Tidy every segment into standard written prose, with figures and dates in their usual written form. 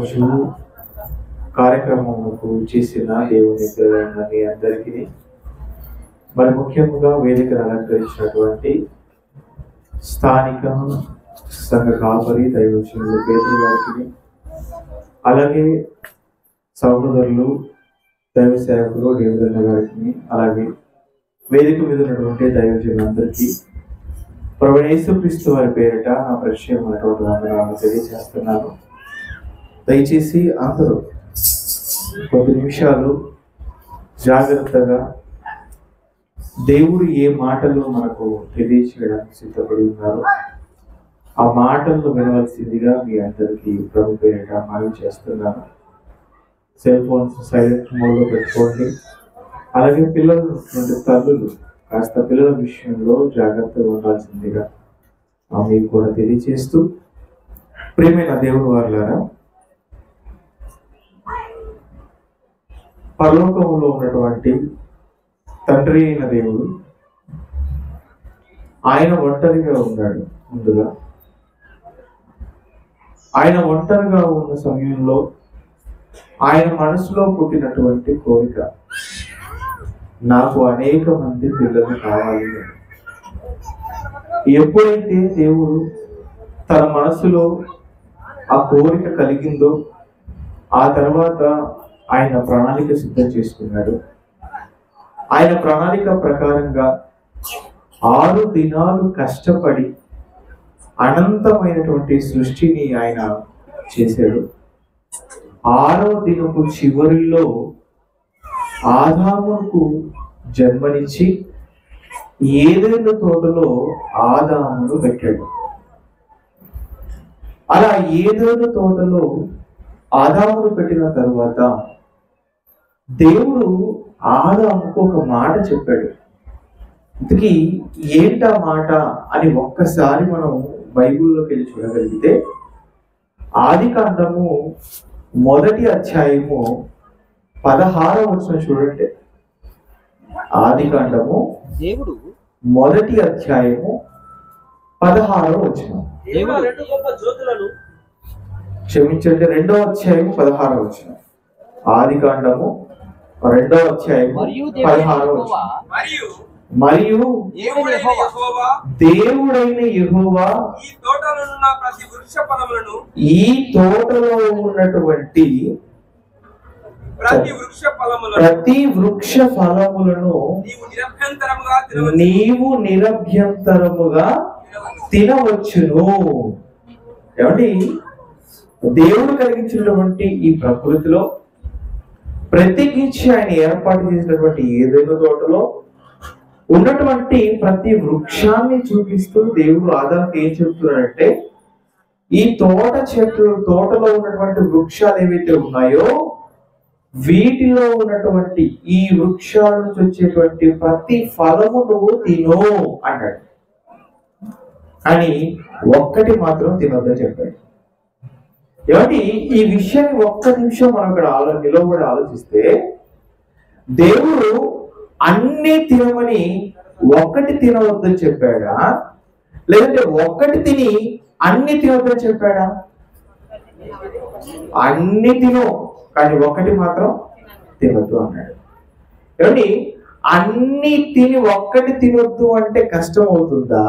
రోజు కార్యక్రమముకు చేసిన దేవుని మీ అందరికీ మరి ముఖ్యంగా వేదికను అలంకరించినటువంటి స్థానిక సంఘ కాపరి దైవజనులు పేతురు గారికి, అలాగే సహోదరులు దైవ సేవకులు దేవదన్న గారికి, అలాగే వేదిక మీద ఉన్నటువంటి దైవజనులందరికీ ప్రభువైన యేసుక్రీస్తు వారి పేరిట నా పరిచయమైనటువంటి వందనాలను తెలియజేస్తున్నాను. దయచేసి అందరూ కొద్ది నిమిషాలు జాగ్రత్తగా దేవుడు ఏ మాటలు మనకు తెలియచేయడానికి సిద్ధపడి ఉన్నారో ఆ మాటలను వినవలసిందిగా మీ అందరికీ ప్రభు పేరిట మనవి చేస్తున్నాను. సెల్ ఫోన్స్ సైలెంట్ మోడ్లో పెట్టుకోండి. అలాగే పిల్లలు తల్లులు కాస్త పిల్లల విషయంలో జాగ్రత్తగా ఉండాల్సిందిగా మీకు కూడా తెలియజేస్తూ, ప్రియమైన దేవుని వారలారా, పరలోకంలో ఉన్నటువంటి తండ్రి అయిన దేవుడు ఆయన ఒంటరిగా ఉన్నాడు. ముందుగా ఆయన ఒంటరిగా ఉన్న సమయంలో ఆయన మనసులో పుట్టినటువంటి కోరిక, నాకు అనేక మంది పిల్లలు కావాలి. ఎప్పుడైతే దేవుడు తన మనసులో ఆ కోరిక కలిగిందో ఆ తర్వాత ఆయన ప్రణాళిక సిద్ధం చేసుకున్నాడు. ఆయన ప్రణాళిక ప్రకారంగా 6 దినాలు కష్టపడి అనంతమైనటువంటి సృష్టిని ఆయన చేశాడు. 6వ దినపు చివరిలో ఆదాముకు జన్మనిచ్చి ఏదైనా తోటలో ఆదామును పెట్టాడు. అలా ఏదైనా తోటలో ఆదామును పెట్టిన తరువాత దేవుడు ఆదాముకు ఒక మాట చెప్పాడు. ఇంతకీ ఏంటా మాట అని ఒక్కసారి మనం బైబిల్లోకి వెళ్ళి చూడగలిగితే, ఆదికాండము 1వ అధ్యాయము 16వ వచనం చూడండి. ఆదికాండము దేవుడు 1వ అధ్యాయము 16వ వచనం. క్షమించండి, 2వ అధ్యాయం 16వ వచనం. ఆదికాండము 2వ అధ్యాయం 16వ వచనం. మరియు దేవుడైన యెహోవా ఈ తోటలో ఉన్నటువంటి ప్రతి వృక్ష ఫలములను నీవు నిరభ్యంతరముగా తినవచ్చును. ఏమండి, దేవుడు కలిగించినటువంటి ఈ ప్రకృతిలో ప్రత్యేకించి ఆయన ఏర్పాటు చేసినటువంటి ఏదైనా తోటలో ఉన్నటువంటి ప్రతి వృక్షాన్ని చూపిస్తూ దేవుడు ఆదాముకి ఏం చెప్తున్నాడంటే, ఈ తోటలో ఉన్నటువంటి వృక్షాలు ఏవైతే ఉన్నాయో వీటిలో ఉన్నటువంటి ఈ వృక్షాల నుంచి వచ్చేటువంటి ప్రతి ఫలము నువ్వు తిను అన్నాడు. అని ఒక్కటి మాత్రం తినొద్దని చెప్పాడు. ఏమంటే ఈ విషయాన్ని ఒక్క నిమిషం మనం ఇక్కడ నిలవబడి ఆలోచిస్తే, దేవుడు అన్ని తినమని ఒక్కటి తినవద్దని చెప్పాడా, లేదంటే ఒక్కటి తిని అన్ని తినవద్దని చెప్పాడా? అన్ని తిను కానీ ఒక్కటి మాత్రం తినొద్దు అన్నాడు. ఏమండి, అన్ని తిని ఒక్కటి తినొద్దు అంటే కష్టం అవుతుందా?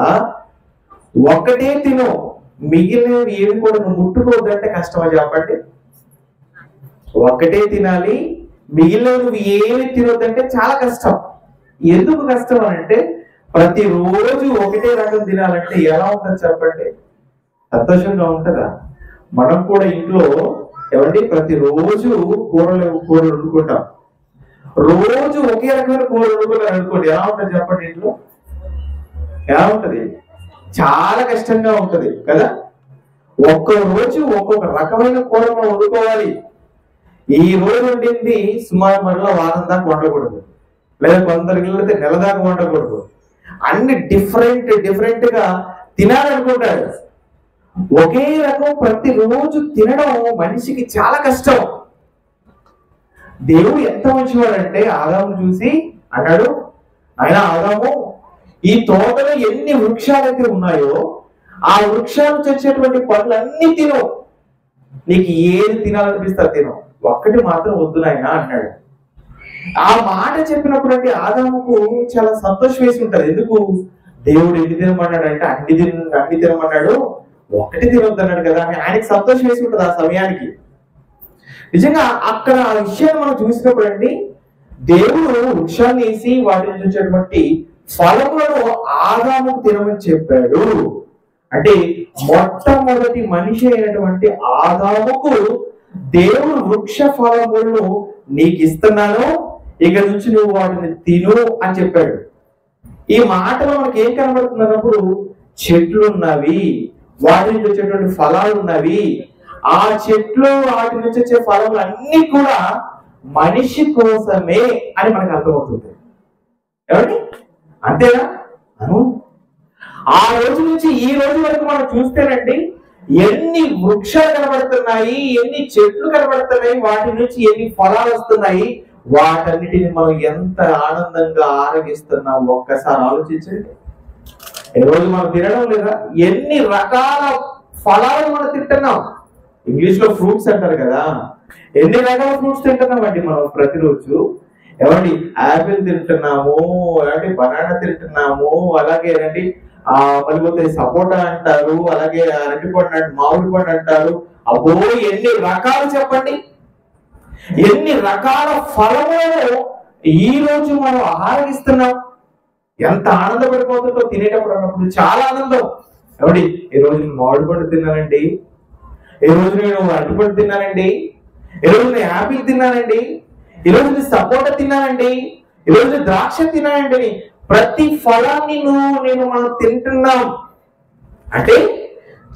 ఒక్కటే తిను, మిగిలినవి ఏవి కూడా నువ్వు ముట్టుకోవద్దంటే కష్టమా చెప్పండి? ఒక్కటే తినాలి, మిగిలినవి నువ్వు ఏమి తినొద్దంటే చాలా కష్టం. ఎందుకు కష్టం అని అంటే, ప్రతిరోజు ఒకటే రకం తినాలంటే ఎలా ఉంటుంది చెప్పండి? సంతోషంగా ఉంటుందా? మనం కూడా ఇంట్లో ఏమండి ప్రతిరోజు కూరలు వండుకుంటాం. రోజు ఒకే రకమైన కూర వండుకున్నారు అనుకోండి, ఎలా ఉంటుంది చెప్పండి? ఇంట్లో ఎలా ఉంటది? చాలా కష్టంగా ఉంటది కదా. ఒక్క రోజు ఒక్కొక్క రకమైన కూర మనం వండుకోవాలి. ఈ రోజు వండింది సుమారు మరలా వారం దాకా వండకూడదు, లేదా కొందరికి వెళ్తే నెల దాకా వండకూడదు. అన్ని డిఫరెంట్ గా తినాలనుకుంటారు. ఒకే రకం ప్రతిరోజు తినడం మనిషికి చాలా కష్టం. దేవుడు ఎంత మంచివాడంటే ఆదాము చూసి అన్నాడు, ఆయన ఆదాము, ఈ తోటలో ఎన్ని వృక్షాలైతే ఉన్నాయో ఆ వృక్షాలు వచ్చేటువంటి పనులన్నీ తిను, నీకు ఏది తినాలనిపిస్తా తిను, ఒక్కటి మాత్రం వద్దు నాయనా అన్నాడు. ఆ మాట చెప్పినప్పుడు అంటే ఆదాముకు చాలా సంతోషం వేసి ఉంటది. ఎందుకు? దేవుడు ఎన్ని తినమన్నాడు అంటే అన్ని తినమన్నాడు, ఒక్కటి తినొద్దు అన్నాడు కదా అని ఆయనకి సంతోషం వేసి ఉంటది ఆ సమయానికి. నిజంగా అక్కడ ఆ విషయాన్ని మనం చూసినప్పుడు అండి, దేవుడు వృక్షాన్ని వేసి వాటి నుంచి వచ్చేటువంటి ఫలములను ఆదాముకు తినమని చెప్పాడు. అంటే మొట్టమొదటి మనిషి అయినటువంటి ఆదాముకు దేవుడు వృక్ష ఫలములను నీకు ఇస్తున్నాను, ఇక నుంచి నువ్వు వాటిని తిను అని చెప్పాడు. ఈ మాటలో మనకి ఏం కనబడుతుంది అన్నప్పుడు, చెట్లు ఉన్నవి, వాటి నుంచి వచ్చేటువంటి ఫలాలు ఉన్నవి. ఆ చెట్లు వాటి నుంచి వచ్చే ఫలములు అన్ని కూడా మనిషి కోసమే అని మనకు అర్థమవుతుంది. ఏమండి? అంతేనా? ఆ రోజు నుంచి ఈ రోజు వరకు మనం చూస్తేనండి, ఎన్ని వృక్షాలు కనబడుతున్నాయి, ఎన్ని చెట్లు కనబడుతున్నాయి, వాటి నుంచి ఎన్ని ఫలాలు వస్తున్నాయి, వాటన్నిటిని మనం ఎంత ఆనందంగా ఆరగిస్తున్నాం ఒక్కసారి ఆలోచించండి. ఈ రోజు మనం తినడం లేదా? ఎన్ని రకాల ఫలాలు మనం తింటున్నాం. ఇంగ్లీష్ లో ఫ్రూట్స్ అంటారు కదా, ఎన్ని రకాల ఫ్రూట్స్ తింటున్నాం అండి మనం ప్రతిరోజు. ఏమండి? యాపిల్ తింటున్నాము, ఏమంటే బనానా తింటున్నాము, అలాగే ఏంటంటే మళ్ళీ సపోటా అంటారు, అలాగే అరటి పండు అంటారు, మామిడి పండు అంటారు. అబ్బో ఎన్ని రకాలు చెప్పండి, ఎన్ని రకాల ఫలములను ఈ రోజు మనం ఆరగిస్తున్నాం. ఎంత ఆనందపడిపోతుందో తినేటప్పుడు అన్నప్పుడు, చాలా ఆనందం. ఏమండి? ఈ రోజు నేను మామిడి పండు తిన్నానండి, ఈ రోజు నేను అరటి పండు తిన్నానండి, ఈ రోజు నేను యాపిల్ తిన్నానండి, ఈ రోజు నేను సపోటా తిన్నానండి, ఈ రోజు ద్రాక్ష తిన్నానండి. ప్రతి ఫలాన్ని మనం తింటున్నాం. అంటే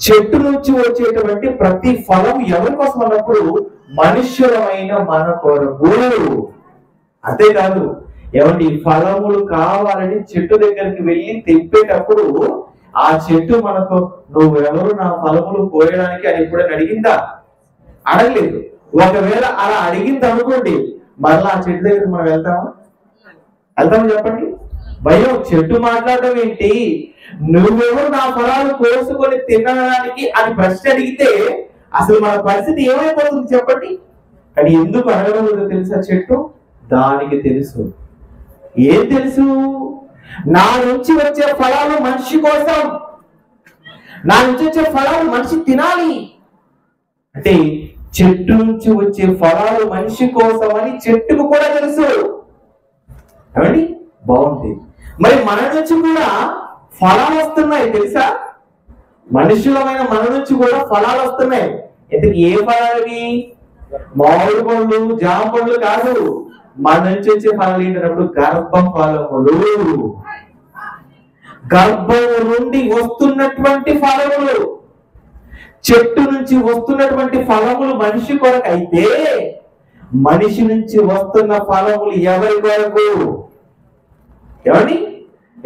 చెట్టు నుంచి వచ్చేటువంటి ప్రతి ఫలం ఎవరి కోసం అన్నప్పుడు, మనుష్యులమైన మన కొరకు. అంతేకాదు, ఏమండి? ఫలములు కావాలని చెట్టు దగ్గరికి వెళ్ళి తెంపేటప్పుడు ఆ చెట్టు మనతో నువ్వెవరు నా ఫలములు కోయడానికి అని ఎప్పుడైనా అడిగిందా? అడగలేదు. ఒకవేళ అలా అడిగింది అనుకోండి, మరలా ఆ చెట్టు దగ్గరికి మనం వెళ్తామా? చెప్పండి. భయం. చెట్టు మాట్లాడడం ఏంటి, నువ్వెవరు నా ఫలాలు కోసుకొని తినడానికి అని ప్రశ్న అడిగితే అసలు మన పరిస్థితి ఏమైపోతుంది చెప్పండి. కానీ ఎందుకు అడగడం లేదో తెలుసా చెట్టు? దానికి తెలుసు. ఏం తెలుసు? నా నుంచి వచ్చే ఫలాలు మనిషి కోసం, నా నుంచి వచ్చే ఫలాలు మనిషి తినాలి. అంటే చెట్టు నుంచి వచ్చే ఫలాలు మనిషి కోసం అని చెట్టుకు కూడా తెలుసు. ఏమండి? బాగుంది. మరి మన నుంచి కూడా ఫలాలు వస్తున్నాయి తెలుసా? మనుషులమైన మన నుంచి కూడా ఫలాలు వస్తున్నాయి. ఎందుకు? ఏ ఫలాలు? మామిడి పండ్లు, జామ పండ్లు కాదు. మన నుంచి వచ్చే ఫలాలు ఏంటన్నప్పుడు గర్భ ఫలములు, గర్భం నుండి వస్తున్నటువంటి ఫలములు. చెట్టు నుంచి వస్తున్నటువంటి ఫలములు మనిషి కొరకు అయితే, మనిషి నుంచి వస్తున్న ఫలములు ఎవరి కొరకు? ఏమండి?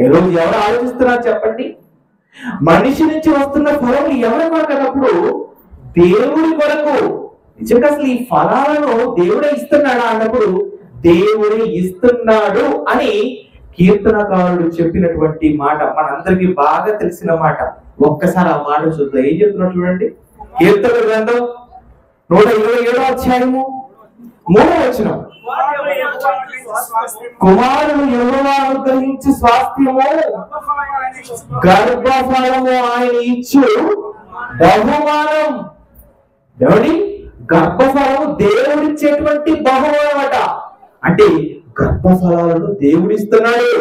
ఈరోజు ఎవరు ఆలోచిస్తున్నారు చెప్పండి? మనిషి నుంచి వస్తున్న ఫలములు ఎవరి కొరకు అన్నప్పుడు దేవుడి కొరకు. నిజంగా అసలు ఈ ఫలాలను దేవుడే ఇస్తున్నాడా అన్నప్పుడు దేవుడే ఇస్తున్నాడు అని కీర్తనకారుడు చెప్పినటువంటి మాట మనందరికీ బాగా తెలిసిన మాట. ఒక్కసారి ఆ మాట చూద్దాం. ఏం చెప్తున్నాడు చూడండి. కీర్తన గ్రంథం 127వ అధ్యాయము 3వ వచనం. కుమారుడు యెహోవా అనుగ్రహించు స్వాస్థ్యము, గర్భఫలము ఆయన ఇచ్చు బహుమానం. ఎవడి? గర్భఫలము దేవుడిచ్చేటువంటి బహుమానం అట. అంటే గర్భఫలాలను దేవుడిస్తున్నాడు.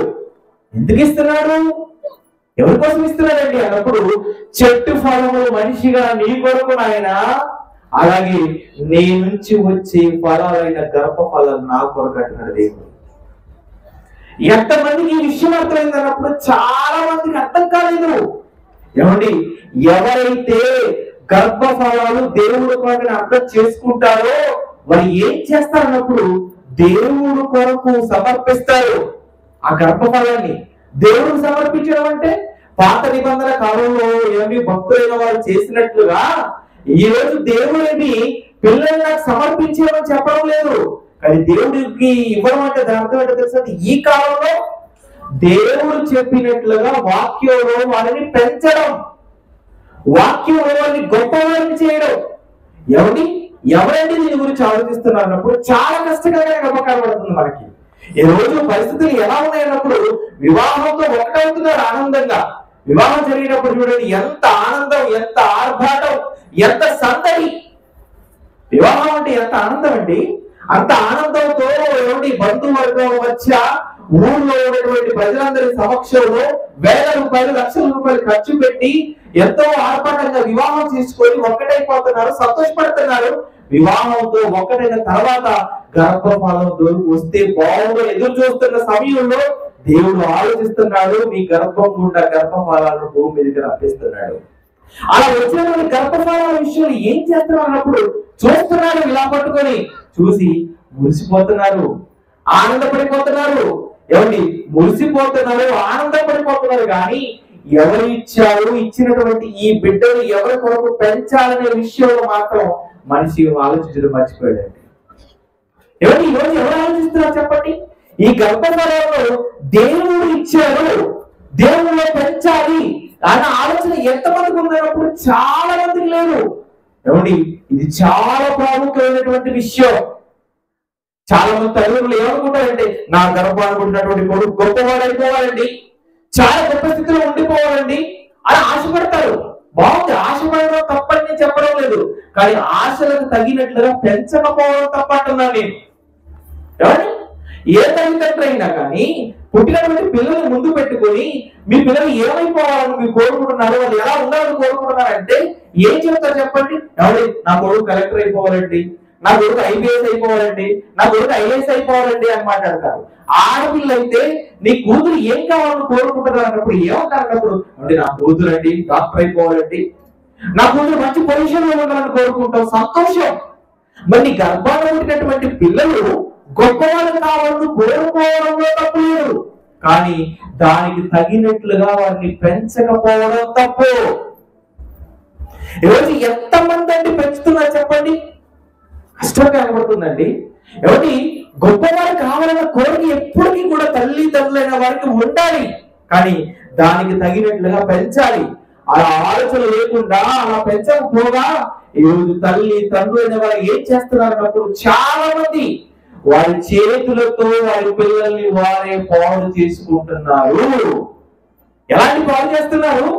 ఎందుకు ఇస్తున్నాడు? ఎవరి కోసం ఇస్తున్నాడండి అన్నప్పుడు, చెట్టు ఫలములు మనిషిగా నీ కొరకు నాయన, అలాగే నీ నుంచి వచ్చే ఫలాలైన గర్భ ఫలాలు నా కొరకు అంటున్నాడు దేవుడు. ఎంతమందికి ఈ విషయం అర్థమైంది అన్నప్పుడు చాలా మందికి అర్థం కాలేదు. ఏమండి? ఎవరైతే గర్భ ఫలాలు దేవుడు కొరకు అర్థం చేసుకుంటారో వారు ఏం చేస్తారన్నప్పుడు దేవుడు కొరకు సమర్పిస్తారు. ఆ గర్భఫలాన్ని దేవుడు సమర్పించడం అంటే పాత నిబంధన కాలంలో ఏమి భక్తులైన వారు చేసినట్లుగా ఈ రోజు దేవుడిని పిల్లల్ని నాకు సమర్పించేమని చెప్పడం లేదు. కానీ దేవుడికి ఇవ్వడం అంటే దాని అర్థం ఏంటో తెలుసా? ఈ కాలంలో దేవుడు చెప్పినట్లుగా వాక్యంలో వారిని పెంచడం, వాక్యంలో వారిని గొప్పవారిని చేయడం. ఎవరి ఎవరండి దీని గురించి ఆలోచిస్తున్నారు అన్నప్పుడు చాలా కష్టకరంగా గర్భకారపడుతుంది మనకి. ఈ రోజు పరిస్థితులు ఎలా ఉన్నాయన్నప్పుడు వివాహంతో ఒకటవుతున్నారు ఆనందంగా. వివాహం జరిగినప్పుడు చూడండి ఎంత ఆనందం, ఎంత ఆర్భాటం, ఎంత సందడి. వివాహం అంటే ఎంత ఆనందం అండి. అంత ఆనందంతో ఎవరి బంధువర్గం మధ్య ఊళ్ళో ఉన్నటువంటి ప్రజలందరి సమక్షంలో వేల రూపాయలు, లక్షల రూపాయలు ఖర్చు పెట్టి ఎంతో ఆర్భాటంగా వివాహం చేసుకొని ఒక్కటైపోతున్నారు, సంతోషపడుతున్నారు. వివాహంతో ఒక్కటైన తర్వాత గర్భఫలం వస్తే బాగుందో ఎదురు చూస్తున్న సమయంలో దేవుడు ఆలోచిస్తున్నాడు, మీ గర్భం గుండా గర్భఫలాలను భూమి మీదకి రప్పిస్తున్నాడు. అలా వచ్చినటువంటి గర్భఫలాల విషయంలో ఏం చేస్తున్నారు అన్నప్పుడు చూస్తున్నారు, ఇలా పట్టుకొని చూసి మురిసిపోతున్నారు, ఆనందపడిపోతున్నారు. ఎవరి మురిసిపోతున్నారు, ఆనందపడిపోతున్నారు. కానీ ఎవరు ఇచ్చారు, ఇచ్చినటువంటి ఈ బిడ్డలు ఎవరి కొరకు పెంచాలనే విషయంలో మాత్రం మనిషి ఆలోచించడం మర్చిపోయాడండి. ఈ రోజు ఎవరు ఆలోచిస్తున్నారు చెప్పండి? ఈ గర్భఫలంలో దేవుడు ఇచ్చారు, దేవుడిలో పెంచాలి అన్న ఆలోచన ఎంతమందికి ఉన్నప్పుడు చాలా మందికి లేదు. ఇది చాలా ప్రాముఖ్యమైనటువంటి విషయం. చాలా మంది తల్లిదండ్రులు ఏమనుకుంటారంటే నా గర్భానికి ఉన్నటువంటి కొడుకు గొప్పవాడు అయిపోవాలండి, చాలా గొప్ప స్థితిలో ఉండిపోవాలండి అని ఆశపడతారు. బాగుంది, ఆశపడడం తప్పని నేను చెప్పడం లేదు. కానీ ఆశలకు తగినట్లుగా పెంచకపోవడం తప్పంటున్నాను నేను. ఏ తల్లిదండ్రులు అయినా కానీ పుట్టినటువంటి పిల్లల్ని ముందు పెట్టుకొని మీ పిల్లలు ఏమైపోవాలని మీరు కోరుకుంటున్నారు, వాళ్ళు ఎలా ఉండాలని కోరుకుంటున్నారంటే ఏం చెప్తారు చెప్పండి? నా కొడుకు కలెక్టర్ అయిపోవాలండి, నా కొడుకు ఐపీఎస్ అయిపోవాలండి, నా కొడుకు ఐఏఎస్ అయిపోవాలండి అని మాట్లాడతారు. ఆడపిల్ల అయితే నీ కూతురు ఏం కావాలని కోరుకుంటున్నారు అన్నప్పుడు ఏమంటారన్నప్పుడు నా కూతురు అండి డాక్టర్ అయిపోవాలండి, నా కూతురు మంచి పొజిషన్ లో ఉండాలని కోరుకుంటాం, సంతోషం. మరి నీ గర్భాన్ని పుట్టినటువంటి పిల్లలు గొప్పవాళ్ళు కావాలని కోరుకోవడంలో తప్పు లేదు, కానీ దానికి తగినట్లుగా వారిని పెంచకపోవడం తప్పు. ఈరోజు ఎంతమంది అండి పెంచుతున్నారు చెప్పండి? కష్టంగా కనబడుతుందండి. గొప్పవారు కావాలన్న కోరిక ఎప్పటికీ కూడా తల్లిదండ్రులైన వారికి ఉండాలి, కానీ దానికి తగినట్లుగా పెంచాలి. అలా ఆలోచన లేకుండా అలా పెంచకపోగా ఈరోజు తల్లి తండ్రులైన వారు ఏం చేస్తున్నారన్నప్పుడు చాలా మంది వారి చేతులతో వారి పిల్లల్ని వారే పాడు చేసుకుంటున్నారు. ఎలాంటి పాడు చేస్తున్నారు?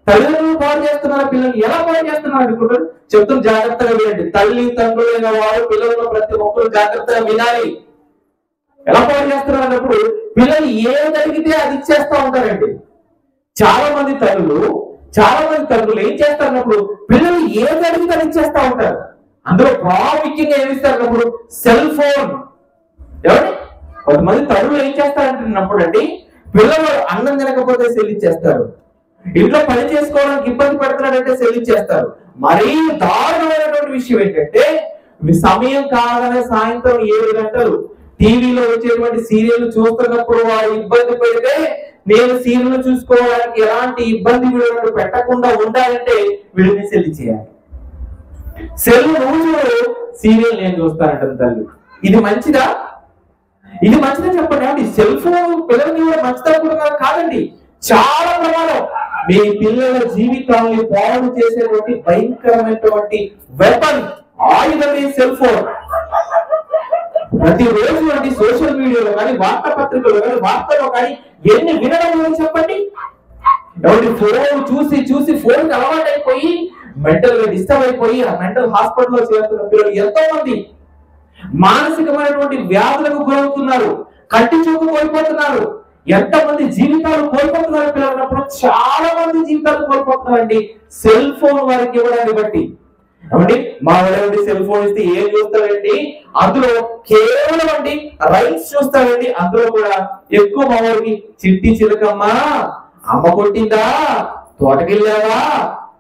తల్లిదండ్రులు పాడు చేస్తున్నారు, పిల్లలు ఎలా పాడు చేస్తున్నారు అనుకుంటారు? చెప్తాం, జాగ్రత్తగా వినండి. తల్లి తండ్రులైన వారు పిల్లలను ప్రతి ఒక్కరు జాగ్రత్తగా వినాలి. ఎలా పాడు చేస్తున్నారు అన్నప్పుడు పిల్లలు ఏది అడిగితే అది ఇచ్చేస్తా ఉంటారండి. చాలా మంది తల్లులు ఏం చేస్తారన్నప్పుడు పిల్లలు ఏది అడిగితే అది ఇచ్చేస్తా ఉంటారు. అందులో ప్రాముఖ్యంగా ఏమిస్తారన్నప్పుడు సెల్ ఫోన్. కొంతమంది తల్లులు ఏం చేస్తారంటున్నప్పుడు అండి పిల్లలు అన్నం తినకపోతే సెల్ ఇచ్చేస్తారు, ఇంట్లో పని చేసుకోవడానికి ఇబ్బంది పడుతున్నాడంటే సెల్ ఇచ్చేస్తారు. మరీ దారుణమైనటువంటి విషయం ఏంటంటే సమయం కాగానే సాయంత్రం 7 గంటలు టీవీలో వచ్చేటువంటి సీరియల్ చూస్తున్నప్పుడు వారు ఇబ్బంది పెడితే నేను సీరియల్ చూసుకోవడానికి ఎలాంటి ఇబ్బంది వీళ్ళని పెట్టకుండా ఉండాలంటే వీళ్ళని సెల్ చేయాలి. సెల్ రోజు సీరియల్ నేను చూస్తానంట తల్లి. ఇది మంచిదా? చెప్పండి. సెల్ ఫోన్ పిల్లలకి కూడా మంచిదా కూడా కాదండి, చాలా ప్రమాదం. మీ పిల్లల జీవితాన్ని పాడు చేసేటువంటి భయంకరమైనటువంటి వెపన్, ఆయుధమే సెల్ ఫోన్. ప్రతిరోజు అండి సోషల్ మీడియాలో కానీ వార్తాపత్రికలో కానీ వార్తలో కానీ ఎన్ని వినడం లేదు చెప్పండి. ఫోన్ చూసి ఫోన్ కి అలవాటు అయిపోయి మెంటల్ గా డిస్టర్బ్ అయిపోయి ఆ మెంటల్ హాస్పిటల్లో చేరుతున్న పిల్లలు ఎంతో మంది మానసికమైనటువంటి వ్యాధులకు గురవుతున్నారు, కంటి చూపు కోల్పోతున్నారు. ఎంతమంది జీవితాలు కోల్పోతున్నారు పిల్లలు? చాలా మంది జీవితాలు కోల్పోతున్నారండి సెల్ ఫోన్ వారికి ఇవ్వడాన్ని బట్టి. మా వాడి సెల్ ఫోన్ ఇస్తే ఏం చూస్తారండి? అందులో కేవలం అండి రైట్స్ చూస్తారండి. అందులో కూడా ఎక్కువ మా వాడికి చిట్టి చిలకమ్మా, అమ్మ కొట్టిందా, తోటకెళ్ళావా,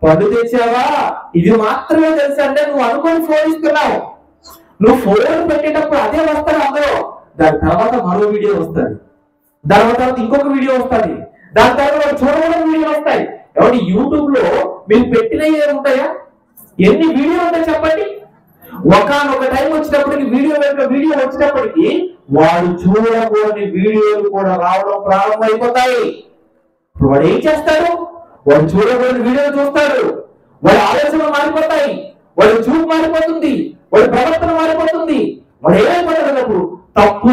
పండు తెచ్చావా, ఇది మాత్రమే తెలుసు అంటే నువ్వు అనుకొని ఫోన్ ఇస్తున్నావు. నువ్వు ఫోన్ పెట్టేటప్పుడు అదే వస్తాడు అందులో, దాని తర్వాత మరో వీడియో వస్తుంది, దాని తర్వాత ఇంకొక వీడియో వస్తుంది, దాని తర్వాత చూడడం వీడియో వస్తాయి. యూట్యూబ్ లో మీరు పెట్టినవి ఉంటాయా? ఎన్ని వీడియో ఉంటాయి చెప్పండి? ఒకనొక టైం వచ్చినప్పటికి వీడియో వచ్చినప్పటికీ వాడు చూడకూడని వీడియోలు కూడా రావడం ప్రారంభమైపోతాయి. ఇప్పుడు వాడు ఏం చేస్తాడు? వాడు చూడకూడని వీడియోలు చూస్తాడు, వాడి ఆలోచనలు మారిపోతాయి, వాడి చూపు మారిపోతుంది, వాడి ప్రవర్తన మారిపోతుంది, వాడు ఏమైపోతాడు అన్నప్పుడు తప్పు